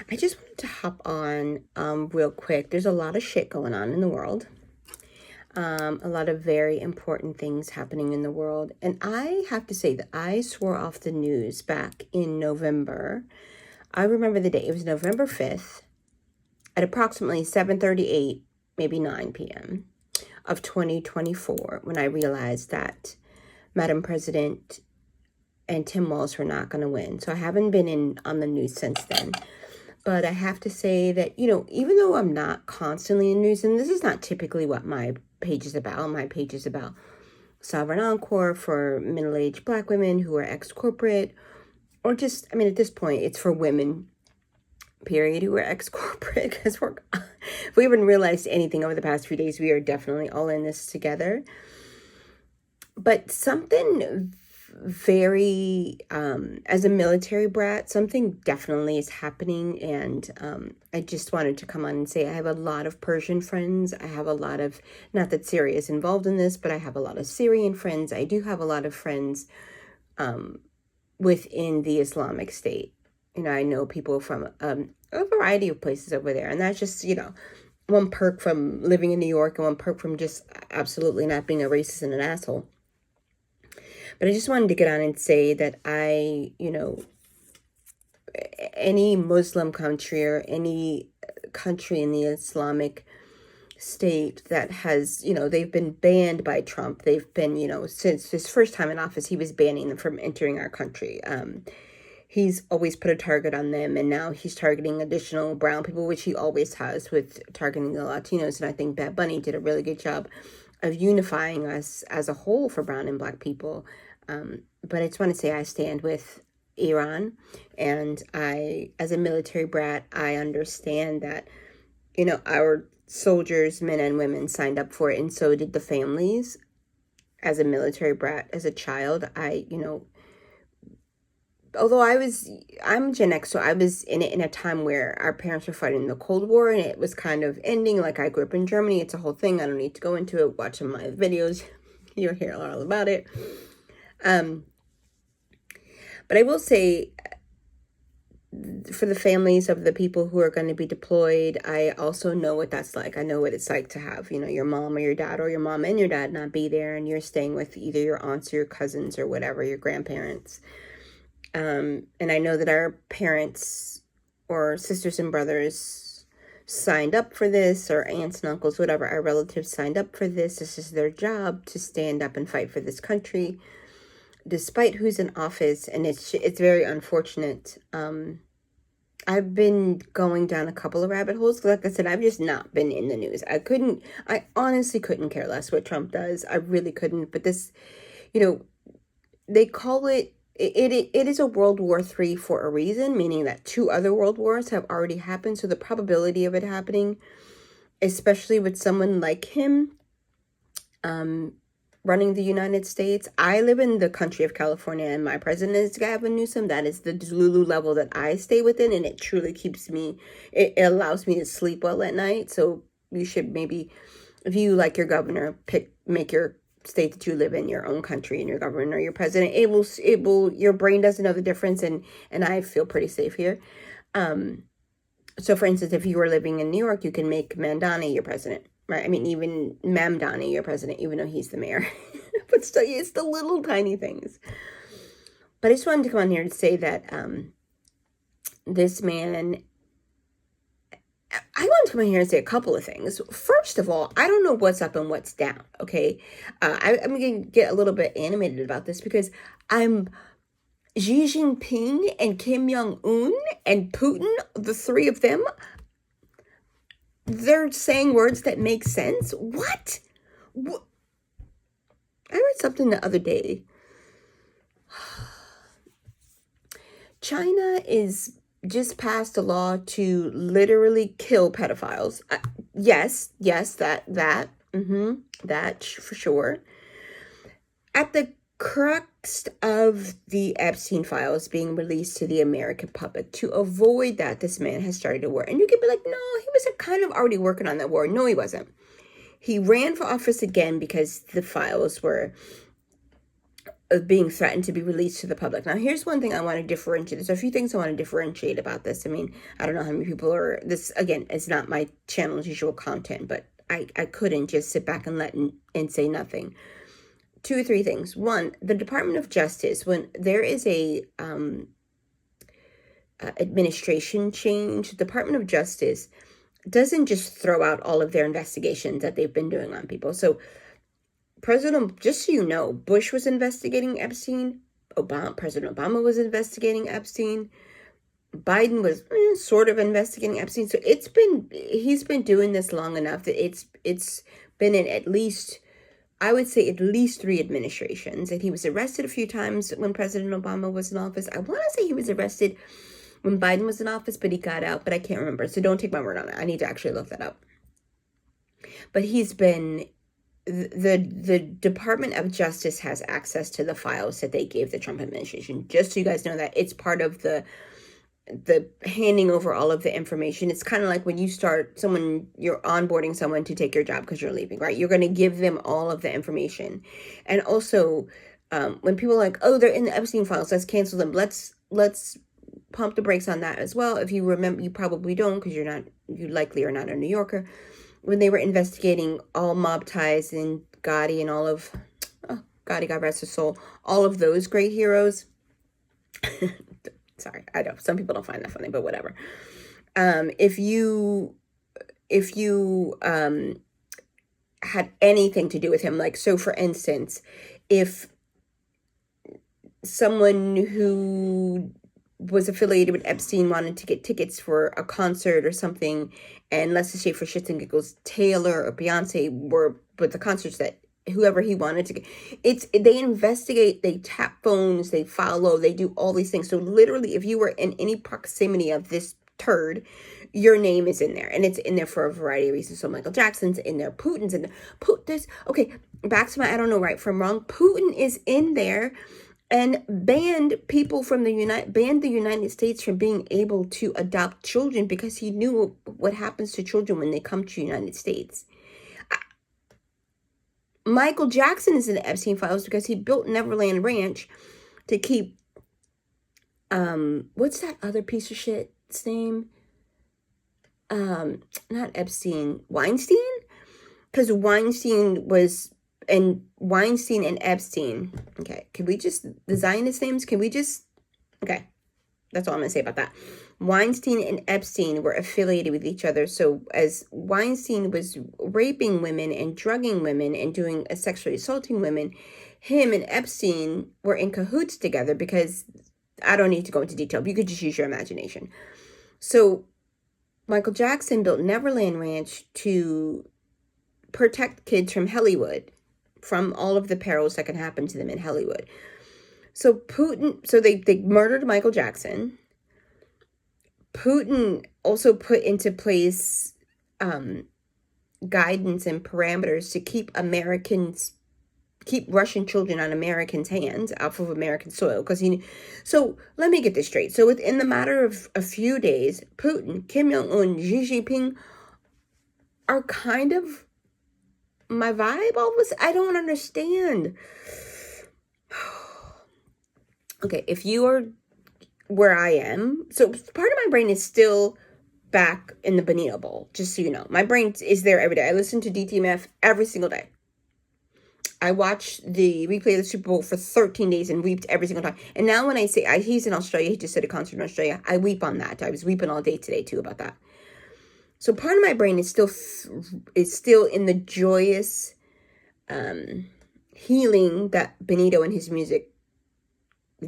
I just wanted to hop on real quick. There's a lot of shit going on in the world. A lot of very important things happening in the world. And I have to say that I swore off the news back in November. I remember the day. It was November 5th at approximately 7:38, maybe 9 p.m. of 2024 when I realized that Madam President and Tim Walz were not going to win. So I haven't been on the news since then. But I have to say that, even though I'm not constantly in news, and this is not typically what my page is about. My page is about Sovereign Encore for middle-aged Black women who are ex-corporate, or just, at this point, it's for women, period, who are ex-corporate, because if we haven't realized anything over the past few days, we are definitely all in this together. But something very, as a military brat, something definitely is happening, and I just wanted to come on and say I have a lot of Persian friends. I have a lot of, not that Syria is involved in this, but I have a lot of Syrian friends. I do have a lot of friends within the Islamic State. I know people from a variety of places over there, and that's just, one perk from living in New York and one perk from just absolutely not being a racist and an asshole. But I just wanted to get on and say that any Muslim country or any country in the Islamic State that has, they've been banned by Trump. They've been, since his first time in office, he was banning them from entering our country. He's always put a target on them, and now he's targeting additional brown people, which he always has with targeting the Latinos. And I think Bad Bunny did a really good job of unifying us as a whole for brown and Black people. But I just want to say I stand with Iran, and as a military brat, I understand that, our soldiers, men and women, signed up for it, and so did the families. As a military brat, as a child, although I'm Gen X, so I was in it in a time where our parents were fighting the Cold War, and it was kind of ending. Like, I grew up in Germany. It's a whole thing. I don't need to go into it. Watch my videos. You'll hear all about it. But I will say, for the families of the people who are going to be deployed, I also know what that's like. I know what it's like to have, your mom or your dad, or your mom and your dad not be there, and you're staying with either your aunts or your cousins or whatever, your grandparents. And I know that our parents or sisters and brothers signed up for this, or aunts and uncles, whatever, our relatives signed up for this. This is their job, to stand up and fight for this country, despite who's in office. And it's very unfortunate. I've been going down a couple of rabbit holes. Like I said, I've just not been in the news. I honestly couldn't care less what Trump does. I really couldn't. But this, they call it is a World War III for a reason, meaning that 2 other world wars have already happened. So the probability of it happening, especially with someone like him, running the United States. I live in the country of California, and my president is Gavin Newsom. That is the Lulu level that I stay within, and it truly it allows me to sleep well at night. So you should maybe, if you like your governor, make your state that you live in your own country, and your governor or your president. Your brain doesn't know the difference, and I feel pretty safe here. So for instance, if you were living in New York, you can make Mandani your president. Right, even Mamdani, your president, even though he's the mayor. But still, it's the little tiny things. But I just wanted to come on here to say that this man, I want to come on here and say a couple of things. First of all, I don't know what's up and what's down, okay? I'm going to get a little bit animated about this, because I'm Xi Jinping and Kim Jong-un and Putin, the 3 of them, they're saying words that make sense. What? I read something the other day. China is just passed a law to literally kill pedophiles. Yes, that for sure. At the crux of the Epstein files being released to the American public, to avoid that, this man has started a war. And you could be like, no, he was kind of already working on that war. No, he wasn't. He ran for office again because the files were of being threatened to be released to the public. Now, here's one thing I want to differentiate. There's a few things I want to differentiate about this. I mean, I don't know how many people are, this, again, it's not my channel's usual content, but I couldn't just sit back and say nothing. Two or three things. One, the Department of Justice, when there is a administration change, the Department of Justice doesn't just throw out all of their investigations that they've been doing on people. So just so you know, Bush was investigating Epstein. President Obama was investigating Epstein. Biden was sort of investigating Epstein. So he's been doing this long enough that it's been in at least, I would say, at least 3 administrations. And he was arrested a few times when President Obama was in office. I want to say he was arrested when Biden was in office, but he got out, but I can't remember. So don't take my word on it. I need to actually look that up. But he's been, the Department of Justice has access to the files that they gave the Trump administration. Just so you guys know that it's part of the handing over all of the information. It's kind of like when you're onboarding someone to take your job because you're leaving, right? You're going to give them all of the information. And also, when people are like, oh, they're in the Epstein files, let's cancel them. Let's pump the brakes on that as well. If you remember, you probably don't, because you likely are not a New Yorker. When they were investigating all mob ties and Gotti and all of, Gotti, God rest his soul, all of those great heroes. Sorry, I know some people don't find that funny, but whatever. If you had anything to do with him, like, so for instance, if someone who was affiliated with Epstein wanted to get tickets for a concert or something, and let's just say for shits and giggles, Taylor or Beyonce were with the concerts that whoever he wanted to get, they investigate, they tap phones, they follow, they do all these things. So literally, if you were in any proximity of this turd, your name is in there, and it's in there for a variety of reasons. So Michael Jackson's in there, Putin's in there. Okay, back to my I don't know right from wrong. Putin is in there and banned the United States from being able to adopt children because he knew what happens to children when they come to the United States. Michael Jackson is in the Epstein files because he built Neverland Ranch to keep, what's that other piece of shit's name? Not Epstein, Weinstein? Because Weinstein and Epstein. Okay, can we just, the Zionist names, okay, that's all I'm going to say about that. Weinstein and Epstein were affiliated with each other. So as Weinstein was raping women and drugging women and sexually assaulting women, him and Epstein were in cahoots together, because I don't need to go into detail, but you could just use your imagination. So Michael Jackson built Neverland Ranch to protect kids from Hollywood, from all of the perils that can happen to them in Hollywood. So they murdered Michael Jackson. Putin also put into place guidance and parameters to keep Russian children on Americans' hands, off of American soil. So let me get this straight. So within the matter of a few days, Putin, Kim Jong-un, Xi Jinping are kind of my vibe. All of this, I don't understand. Okay, if you are where I am, so part of my brain is still back in the Bonito Bowl, just so you know. My brain is there every day. I listen to DTMF every single day. I watched the replay of the Super Bowl for 13 days and wept every single time. And now when I say, he's in Australia, he just did a concert in Australia, I weep on that. I was weeping all day today too about that. So part of my brain is still in the joyous healing that Benito and his music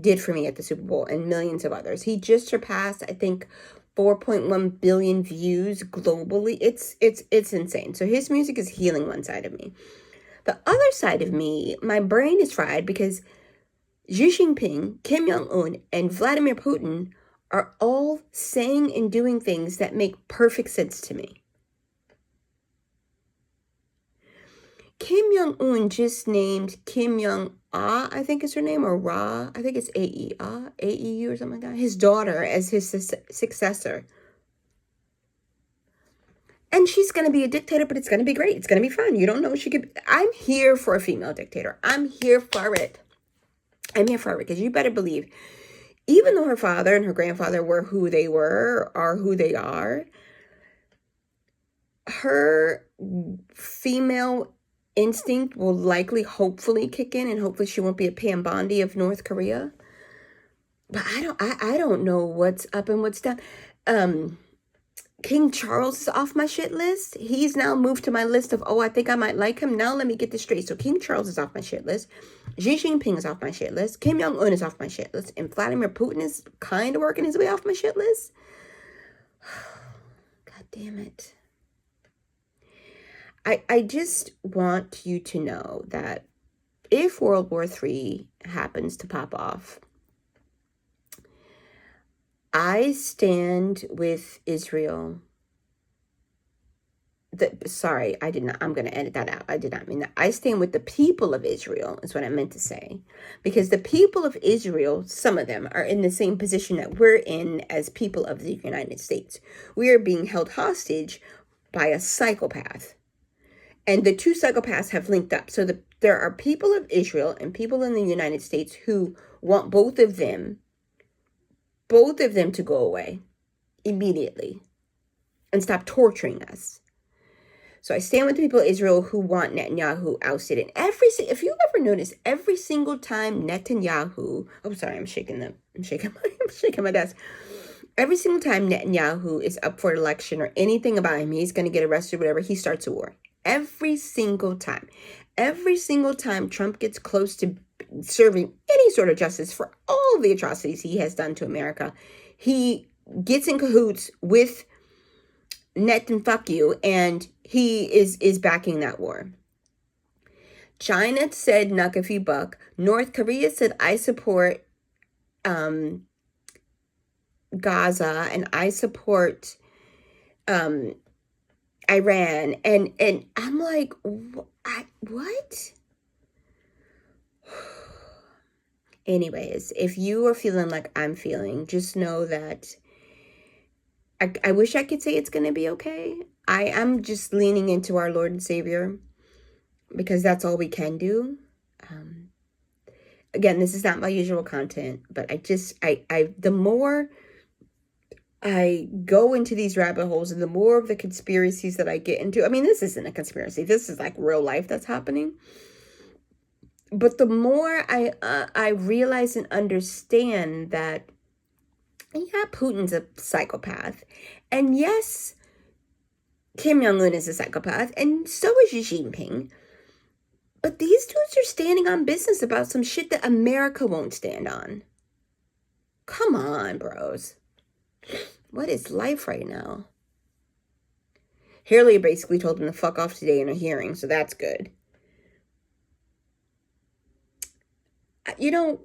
did for me at the Super Bowl, and millions of others. He just surpassed, I think, 4.1 billion views globally. It's insane. So his music is healing one side of me. The other side of me, my brain is fried because Xi Jinping, Kim Jong-un, and Vladimir Putin are all saying and doing things that make perfect sense to me. Kim Jong-un just named Kim Jong-ah, I think is her name, or Ra, I think it's A-E-A, A-E-U or something like that, his daughter as his successor. And she's going to be a dictator, but it's going to be great. It's going to be fun. You don't know what she could be. I'm here for a female dictator. I'm here for it. I'm here for her because you better believe, even though her father and her grandfather were who they were, are who they are, her female instinct will likely, hopefully kick in, and hopefully she won't be a Pam Bondi of North Korea. But I don't know what's up and what's down. King Charles is off my shit list. He's now moved to my list of, oh, I think I might like him. Now let me get this straight. So King Charles is off my shit list. Xi Jinping is off my shit list. Kim Jong-un is off my shit list. And Vladimir Putin is kind of working his way off my shit list. God damn it. I just want you to know that if World War III happens to pop off, I stand with Israel. Sorry, I did not. I'm going to edit that out. I did not mean that. I stand with the people of Israel, is what I meant to say. Because the people of Israel, some of them, are in the same position that we're in as people of the United States. We are being held hostage by a psychopath. And the two psychopaths have linked up. So there are people of Israel and people in the United States who want both of them to go away immediately and stop torturing us. So I stand with the people of Israel who want Netanyahu ousted. And if you ever notice, every single time Netanyahu, oh, sorry, I'm shaking my desk. Every single time Netanyahu is up for election or anything about him, he's going to get arrested, whatever, he starts a war. Every single time. Every single time Trump gets close to serving any sort of justice for all the atrocities he has done to America, he gets in cahoots with Net and fuck you, and he is backing that war. China said knock if you buck. North Korea said I support Gaza and I support Iran, and I'm like, what? Anyways, if you are feeling like I'm feeling, just know that I wish I could say it's going to be okay. I'm just leaning into our Lord and Savior because that's all we can do. Again, this is not my usual content, but the more I go into these rabbit holes and the more of the conspiracies that I get into, I mean, this isn't a conspiracy. This is like real life that's happening. But the more I realize and understand that, yeah, Putin's a psychopath. And yes, Kim Jong-un is a psychopath. And so is Xi Jinping. But these dudes are standing on business about some shit that America won't stand on. Come on, bros. What is life right now? Hillary basically told him to fuck off today in a hearing, so that's good. You know,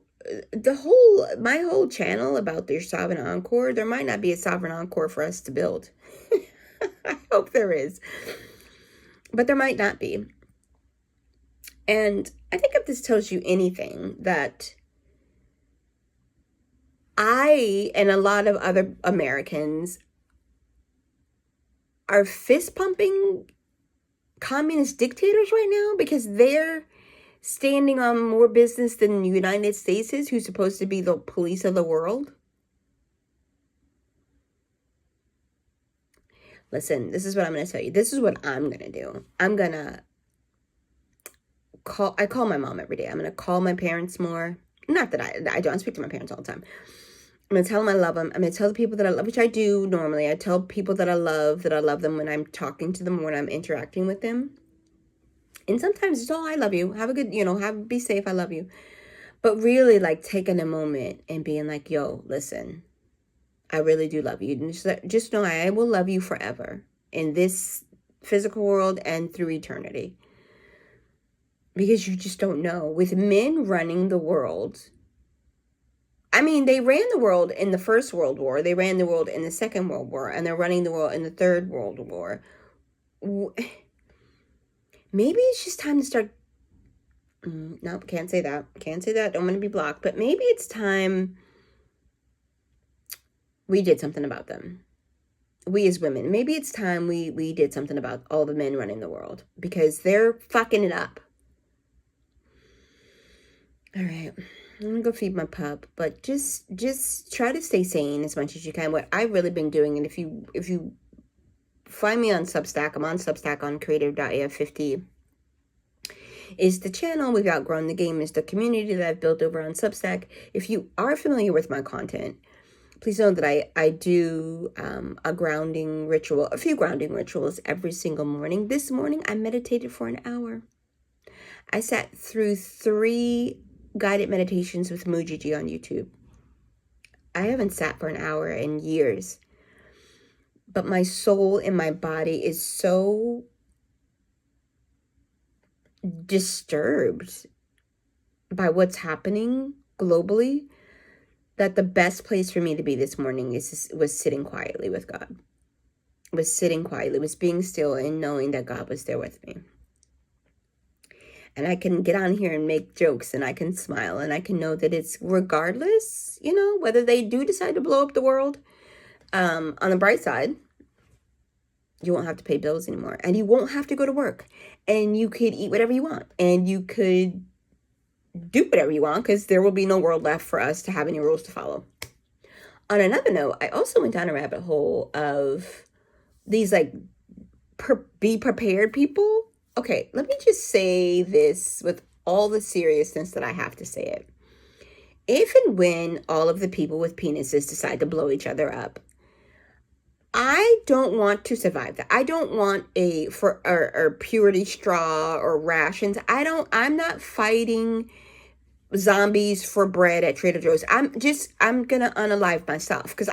my whole channel about their Sovereign Encore, there might not be a Sovereign Encore for us to build. I hope there is. But there might not be. And I think if this tells you anything, that I and a lot of other Americans are fist pumping communist dictators right now because they're standing on more business than the United States is, who's supposed to be the police of the world. Listen, this is what I'm going to tell you. This is what I'm going to do. I'm going to I call my mom every day. I'm going to call my parents more. Not that I don't speak to my parents all the time. I'm going to tell them I love them. I'm going to tell the people that I love, which I do normally. I tell people that I love them when I'm talking to them, when I'm interacting with them. And sometimes it's all, I love you. Have a good, be safe. I love you. But really, like, taking a moment and being like, yo, listen, I really do love you. And just know I will love you forever in this physical world and through eternity. Because you just don't know. With men running the world, I mean, they ran the world in the First World War. They ran the world in the Second World War. And they're running the world in the Third World War. Maybe it's just time to start. No, can't say that. Can't say that. Don't want to be blocked. But maybe it's time we did something about them. We as women. Maybe it's time we did something about all the men running the world. Because they're fucking it up. All right. I'm gonna go feed my pup, but just try to stay sane as much as you can. What I've really been doing, and if you find me on Substack, I'm on Substack on creative.af50, is the channel. We've outgrown the game is the community that I've built over on Substack. If you are familiar with my content, please know that I do a few grounding rituals every single morning. This morning, I meditated for an hour. I sat through 3 guided meditations with Mujiji on YouTube. I haven't sat for an hour in years, but my soul and my body is so disturbed by what's happening globally that the best place for me to be this morning was sitting quietly with God. Was sitting quietly, was being still and knowing that God was there with me. And I can get on here and make jokes and I can smile and I can know that it's regardless, whether they do decide to blow up the world, on the bright side, you won't have to pay bills anymore and you won't have to go to work and you could eat whatever you want and you could do whatever you want because there will be no world left for us to have any rules to follow. On another note, I also went down a rabbit hole of these be prepared people. Okay, let me just say this with all the seriousness that I have to say it. If and when all of the people with penises decide to blow each other up, I don't want to survive that. I don't want or purity straw or rations. I'm not fighting zombies for bread at Trader Joe's. I'm gonna unalive myself because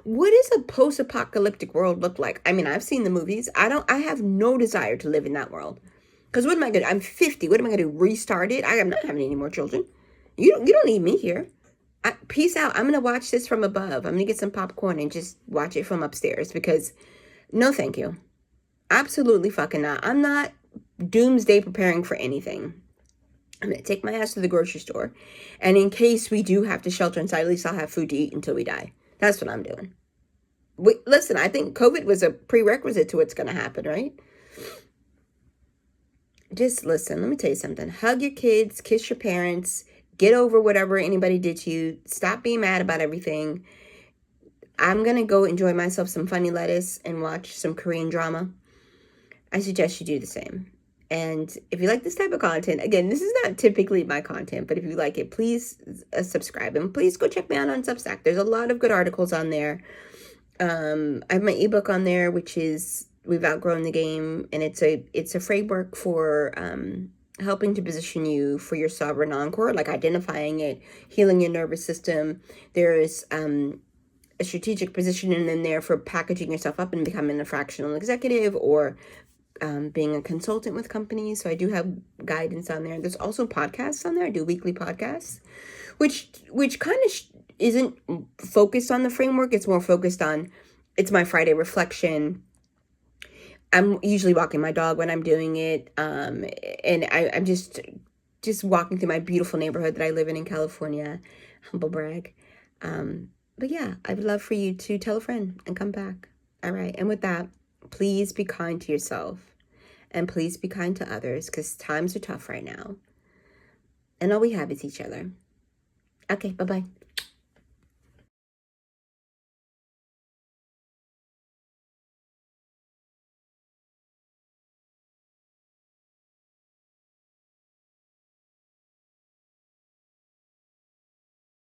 what does a post-apocalyptic world look like? I mean, I've seen the movies. I have no desire to live in that world. Because what am I gonna do? I'm 50. What am I gonna do? Restart it? I am not having any more children. You don't need me here. Peace out. I'm gonna watch this from above. I'm gonna get some popcorn and just watch it from upstairs because no thank you. Absolutely fucking not. I'm not doomsday preparing for anything. I'm going to take my ass to the grocery store. And in case we do have to shelter inside, at least I'll have food to eat until we die. That's what I'm doing. Listen, I think COVID was a prerequisite to what's going to happen, right? Just listen. Let me tell you something. Hug your kids. Kiss your parents. Get over whatever anybody did to you. Stop being mad about everything. I'm going to go enjoy myself some funny lettuce and watch some Korean drama. I suggest you do the same. And if you like this type of content, again, this is not typically my content, but if you like it, please subscribe and please go check me out on Substack. There's a lot of good articles on there. I have my ebook on there, which is We've Outgrown the Game, and it's a framework for helping to position you for your sovereign encore, like identifying it, healing your nervous system. There is a strategic positioning in there for packaging yourself up and becoming a fractional executive or being a consultant with companies. So I do have guidance on there. There's also podcasts on there. I do weekly podcasts, which kind of isn't focused on the framework. It's more focused on, it's my Friday reflection. I'm usually walking my dog when I'm doing it. And I'm just walking through my beautiful neighborhood that I live in California. Humble brag. But yeah, I would love for you to tell a friend and come back. All right. And with that, please be kind to yourself and please be kind to others because times are tough right now. And all we have is each other. Okay, bye-bye.